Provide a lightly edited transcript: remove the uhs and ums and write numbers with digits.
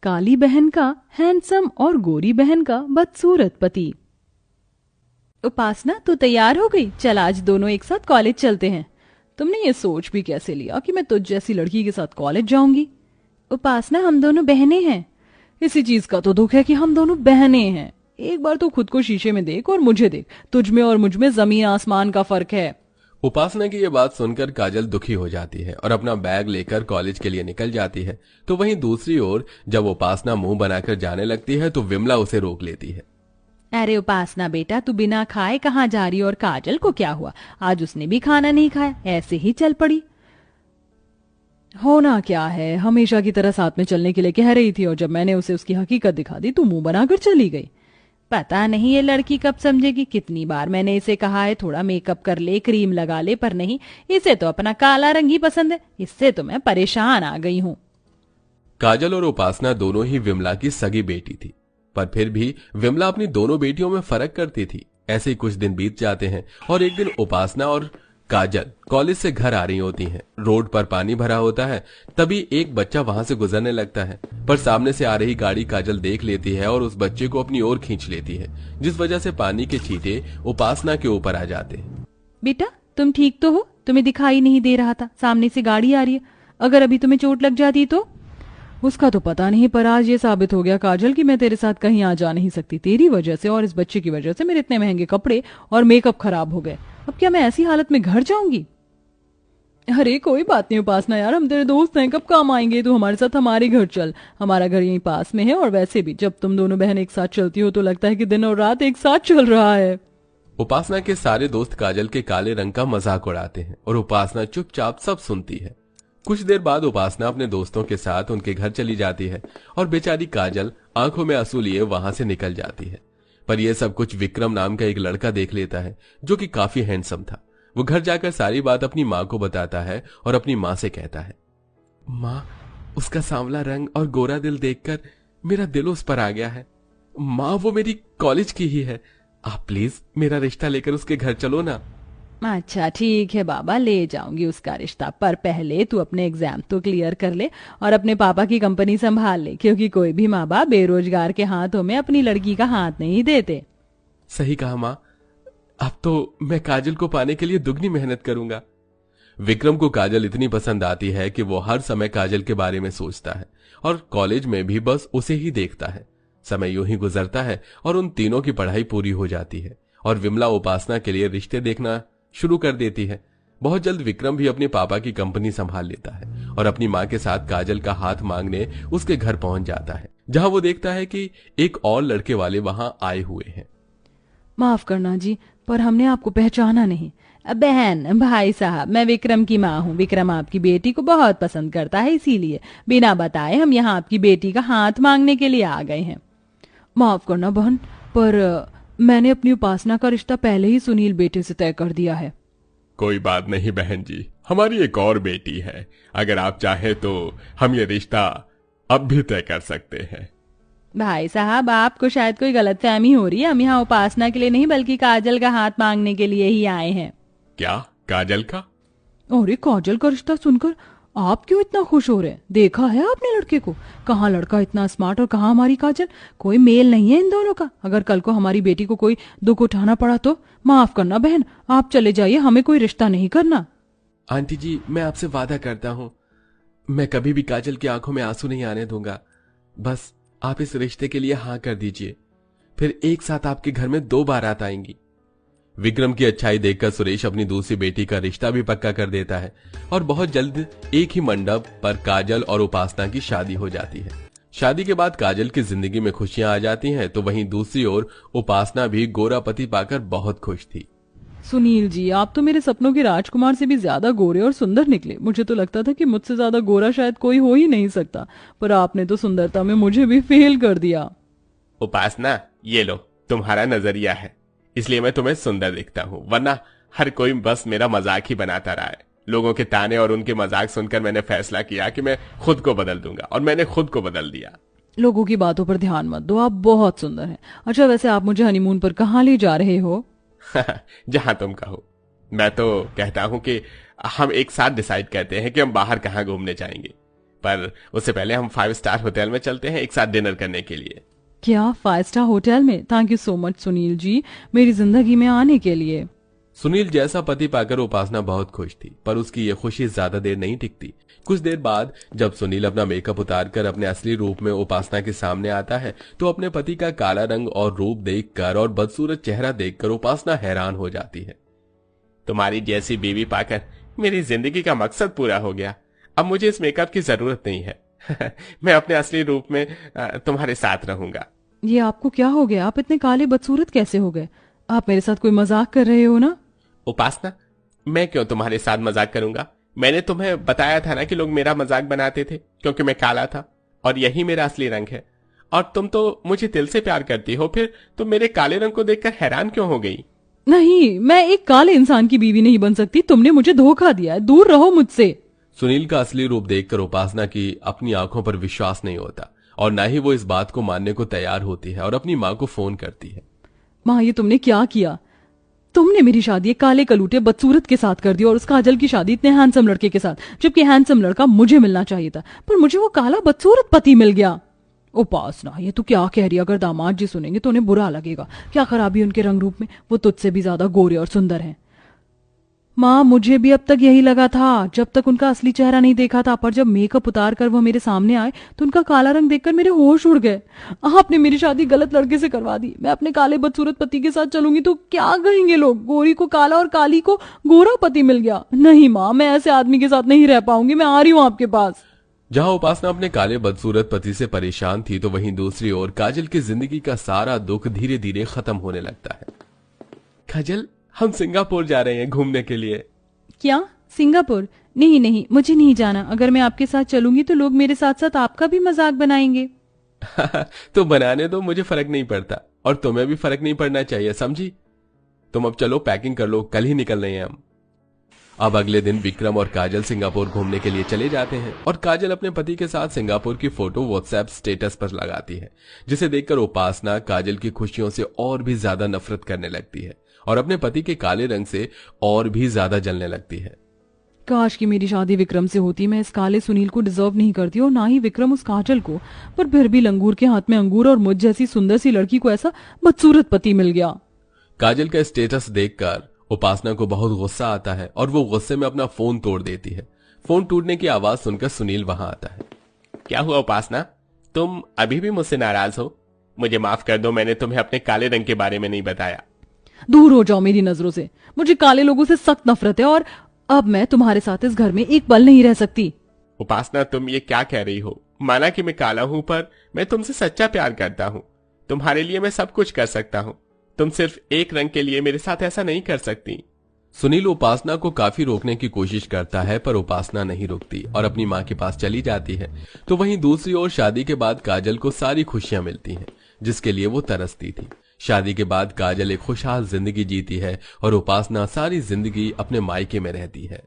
काली बहन का हैंडसम और गोरी बहन का बदसूरत पति। उपासना, तू तैयार हो गई? चल आज दोनों एक साथ कॉलेज चलते हैं। तुमने ये सोच भी कैसे लिया कि मैं तुझ जैसी लड़की के साथ कॉलेज जाऊंगी? उपासना, हम दोनों बहनें हैं। इसी चीज का तो दुख है कि हम दोनों बहनें हैं। एक बार तो खुद को शीशे में देख और मुझे देख, तुझ में और मुझ में जमीन आसमान का फर्क है। उपासना की ये बात सुनकर काजल दुखी हो जाती है और अपना बैग लेकर कॉलेज के लिए निकल जाती है। तो वहीं दूसरी ओर जब उपासना मुंह बनाकर जाने लगती है तो विमला उसे रोक लेती है। अरे उपासना बेटा, तू बिना खाए कहाँ जा रही? और काजल को क्या हुआ? आज उसने भी खाना नहीं खाया, ऐसे ही चल पड़ी। होना क्या है, हमेशा की तरह साथ में चलने के लिए कह रही थी और जब मैंने उसे उसकी हकीकत दिखा दी तो मुंह बनाकर चली गई। पता नहीं ये लड़की कब समझेगी। कितनी बार मैंने इसे कहा है थोड़ा मेकअप कर ले, क्रीम लगा ले, पर नहीं, इसे तो अपना काला रंग ही पसंद है। इससे तो मैं परेशान आ गई हूँ। काजल और उपासना दोनों ही विमला की सगी बेटी थी, पर फिर भी विमला अपनी दोनों बेटियों में फर्क करती थी। ऐसे ही कुछ दिन बीत जाते हैं और एक दिन उपासना और काजल कॉलेज से घर आ रही होती हैं। रोड पर पानी भरा होता है, तभी एक बच्चा वहां से गुजरने लगता है, पर सामने से आ रही गाड़ी काजल देख लेती है और उस बच्चे को अपनी ओर खींच लेती है, जिस वजह से पानी के छींटे उपासना के ऊपर आ जाते हैं। बेटा, तुम ठीक तो हो? तुम्हें दिखाई नहीं दे रहा था सामने से गाड़ी आ रही है? अगर अभी तुम्हें चोट लग जाती तो? उसका तो पता नहीं, पर आज ये साबित हो गया काजल कि मैं तेरे साथ कहीं आ जा नहीं सकती। तेरी वजह से और इस बच्चे की वजह से मेरे इतने महंगे कपड़े और मेकअप खराब हो गए। अब क्या मैं ऐसी हालत में घर जाऊंगी? अरे कोई बात नहीं उपासना यार, हम तेरे दोस्त हैं, कब काम आएंगे? तू हमारे साथ हमारे घर चल, हमारा घर यहीं पास में है। और वैसे भी जब तुम दोनों बहन एक साथ चलती हो तो लगता है कि दिन और रात एक साथ चल रहा है। उपासना के सारे दोस्त काजल के काले रंग का मजाक उड़ाते हैं और उपासना चुपचाप सब सुनती है। कुछ देर बाद उपासना अपने दोस्तों के साथ उनके घर चली जाती है और बेचारी काजल आंखों में आंसू लिए वहां से निकल जाती है। पर यह सब कुछ विक्रम नाम का एक लड़का देख लेता है जो कि काफी हैंडसम था। वो घर जाकर सारी बात अपनी माँ को बताता है और अपनी माँ से कहता है, माँ, उसका सांवला रंग और गोरा दिल देखकर मेरा दिल उस पर आ गया है। माँ, वो मेरी कॉलेज की ही है, आप प्लीज मेरा रिश्ता लेकर उसके घर चलो ना। अच्छा ठीक है बाबा, ले जाऊंगी उसका रिश्ता, पर पहले तू अपने एग्जाम तो क्लियर कर ले और अपने पापा की कंपनी संभाल ले, क्योंकि कोई भी माँ बाप बेरोजगार के हाथों में अपनी लड़की का हाथ नहीं देते। सही कहा माँ, अब तो मैं काजल को पाने के लिए दुगनी मेहनत करूंगा। विक्रम को काजल इतनी पसंद आती है कि वो हर समय काजल के बारे में सोचता है और कॉलेज में भी बस उसे ही देखता है। समय यूं ही गुजरता है और उन तीनों की पढ़ाई पूरी हो जाती है और विमला उपासना के लिए रिश्ते देखना शुरू कर देती है। बहुत जल्द विक्रम भी अपने पापा की कंपनी संभाल लेता है और अपनी माँ के साथ काजल का हाथ मांगने उसके घर पहुंच जाता है, जहां वो देखता है कि एक और लड़के वाले वहां आए हुए हैं। माफ करना जी, पर हमने आपको पहचाना नहीं। बहन, भाई साहब, मैं विक्रम की माँ हूँ। विक्रम आपकी बेटी को बहुत पसंद करता है, इसीलिए बिना बताए हम यहाँ आपकी बेटी का हाथ मांगने के लिए आ गए हैं। माफ करना बहन, पर मैंने अपनी उपासना का रिश्ता पहले ही सुनील बेटे से तय कर दिया है। कोई बात नहीं बहन जी, हमारी एक और बेटी है, अगर आप चाहे तो हम ये रिश्ता अब भी तय कर सकते हैं। भाई साहब, आपको शायद कोई गलतफहमी हो रही है। हम यहाँ उपासना के लिए नहीं बल्कि काजल का हाथ मांगने के लिए ही आए हैं। क्या काजल का? अरे काजल का रिश्ता सुनकर आप क्यों इतना खुश हो रहे हैं? देखा है आपने लड़के को? कहाँ लड़का इतना स्मार्ट और कहाँ हमारी काजल। कोई मेल नहीं है इन दोनों का। अगर कल को हमारी बेटी को कोई दुख उठाना पड़ा तो माफ करना बहन, आप चले जाइए, हमें कोई रिश्ता नहीं करना। आंटी जी, मैं आपसे वादा करता हूँ, मैं कभी भी काजल की आंखों में आंसू नहीं आने दूंगा। बस आप इस रिश्ते के लिए हाँ कर दीजिए, फिर एक साथ आपके घर में 2 बारात आएंगी। विक्रम की अच्छाई देखकर सुरेश अपनी दूसरी बेटी का रिश्ता भी पक्का कर देता है और बहुत जल्द एक ही मंडप पर काजल और उपासना की शादी हो जाती है। शादी के बाद काजल की जिंदगी में खुशियां आ जाती हैं, तो वहीं दूसरी ओर उपासना भी गोरा पति पाकर बहुत खुश थी। सुनील जी, आप तो मेरे सपनों के राजकुमार से भी ज्यादा गोरे और सुंदर निकले। मुझे तो लगता था कि मुझसे ज्यादा गोरा शायद कोई हो ही नहीं सकता, पर आपने तो सुंदरता में मुझे भी फेल कर दिया। उपासना, ये लो तुम्हारा नजरिया है, इसलिए मैं तुम्हें सुंदर दिखता हूँ, वरना हर कोई बस मेरा मजाक ही बनाता रहा है। लोगों के ताने और उनके मजाक सुनकर मैंने फैसला किया कि मैं खुद को बदल दूंगा, और मैंने खुद को बदल दिया। लोगों की बातों पर ध्यान मत दो, आप बहुत सुंदर हैं। अच्छा वैसे आप मुझे हनीमून पर कहाँ ले जा रहे हो? जहां तुम कहो। मैं तो कहता हूं कि हम एक साथ डिसाइड करते हैं कि हम बाहर कहां घूमने जाएंगे। पर उससे पहले हम 5 स्टार होटल में चलते हैं एक साथ डिनर करने के लिए। क्या 5 स्टार होटल में? Thank you so much Sunil ji, मेरी जिंदगी में आने के लिए। सुनील जैसा पति पाकर उपासना बहुत खुश थी, पर उसकी ये खुशी ज्यादा देर नहीं टिकती। कुछ देर बाद जब सुनील अपना मेकअप उतारकर अपने असली रूप में उपासना के सामने आता है तो अपने पति का काला रंग और रूप देखकर और बदसूरत चेहरा देखकर उपासना हैरान हो जाती है। तुम्हारी जैसी बीवी पाकर मेरी जिंदगी का मकसद पूरा हो गया। अब मुझे इस मेकअप की जरूरत नहीं है। मैं अपने असली रूप में तुम्हारे साथ रहूंगा। ये आपको क्या हो गया? आप इतने काले बदसूरत कैसे हो गए? आप मेरे साथ कोई मजाक कर रहे हो ना? उपासना, मैं क्यों तुम्हारे साथ मजाक करूंगा? मैंने तुम्हें बताया था ना कि लोग मेरा मजाक बनाते थे क्योंकि मैं काला था और यही मेरा असली रंग है। और तुम तो मुझे दिल से प्यार करती हो, फिर तुम मेरे काले रंग को देखकर हैरान क्यों हो गई? नहीं, मैं एक काले इंसान की बीवी नहीं बन सकती। तुमने मुझे धोखा दिया है, दूर रहो मुझसे। सुनील का असली रूप देखकर उपासना की अपनी आंखों पर विश्वास नहीं होता और न ही वो इस बात को मानने को तैयार होती है और अपनी माँ को फोन करती है। माँ, ये तुमने क्या किया? तुमने मेरी शादी एक काले कलूटे बदसूरत के साथ कर दी और उस काजल की शादी इतने हैंडसम लड़के के साथ, जबकि हैंडसम लड़का मुझे मिलना चाहिए था, पर मुझे वो काला बदसूरत पति मिल गया। उपासना, ये तू क्या कह रही है? अगर दामाद जी सुनेंगे तो उन्हें बुरा लगेगा। क्या खराबी उनके रंग रूप में? वो तुझसे भी ज्यादा गोरे और सुंदर हैं। माँ, मुझे भी अब तक यही लगा था जब तक उनका असली चेहरा नहीं देखा था, पर जब मेकअप उतार कर वो मेरे सामने आए तो उनका काला रंग देखकर मेरे होश उड़ गए। आपने मेरी शादी गलत लड़के से करवा दी। मैं अपने काले बदसूरत पति के साथ चलूंगी तो क्या कहेंगे लोग? गोरी को काला और काली को गोरा पति मिल गया। नहीं माँ, मैं ऐसे आदमी के साथ नहीं रह पाऊंगी। मैं आ रही हूँ आपके पास। जहां उपासना अपने काले बदसूरत पति से परेशान थी तो वहीं दूसरी ओर काजल की जिंदगी का सारा दुख धीरे धीरे खत्म होने लगता है। काजल, हम सिंगापुर जा रहे हैं घूमने के लिए। क्या? सिंगापुर? नहीं नहीं, मुझे नहीं जाना। अगर मैं आपके साथ चलूंगी तो लोग मेरे साथ साथ आपका भी मजाक बनाएंगे। तो बनाने दो, मुझे फर्क नहीं पड़ता और तुम्हें भी फर्क नहीं पड़ना चाहिए, समझी? तुम अब चलो, पैकिंग कर लो, कल ही निकल रहे हैं हम। अब अगले दिन विक्रम और काजल सिंगापुर घूमने के लिए चले जाते हैं और काजल अपने पति के साथ सिंगापुर की फोटो व्हाट्सएप स्टेटस पर लगाती है, जिसे देखकर उपासना काजल की खुशियों से और भी ज्यादा नफरत करने लगती है और अपने पति के काले रंग से और भी ज्यादा जलने लगती है। काश कि मेरी शादी विक्रम से होती। मैं इस काले सुनील को डिजर्व नहीं करती और ना ही विक्रम उस काजल को, पर फिर भी लंगूर के हाथ में अंगूर और मुझ जैसी सुंदर सी लड़की को ऐसा बदसूरत पति मिल गया। काजल का स्टेटस देखकर उपासना को बहुत गुस्सा आता है और वो गुस्से में अपना फोन तोड़ देती है। फोन टूटने की आवाज सुनकर सुनील वहां आता है। क्या हुआ उपासना, तुम अभी भी मुझसे नाराज हो? मुझे माफ कर दो, मैंने तुम्हें अपने काले रंग के बारे में नहीं बताया। दूर हो जाओ मेरी नजरों से। मुझे काले लोगों से सख्त नफरत है और अब मैं तुम्हारे साथ इस घर में एक पल नहीं रह सकती। उपासना, तुम ये क्या कह रही हो? माना कि मैं काला हूं, पर मैं तुमसे सच्चा प्यार करता हूं। तुम्हारे लिए मैं सब कुछ कर सकता हूं। तुम सिर्फ एक रंग के लिए मेरे साथ ऐसा नहीं कर सकती। सुनील उपासना को काफी रोकने की कोशिश करता है, पर उपासना नहीं रुकती और अपनी माँ के पास चली जाती है। तो वहीं दूसरी ओर शादी के बाद काजल को सारी खुशियां मिलती हैं, जिसके लिए वो तरसती थी। शादी के बाद काजल एक खुशहाल जिंदगी जीती है और उपासना सारी जिंदगी अपने मायके में रहती है।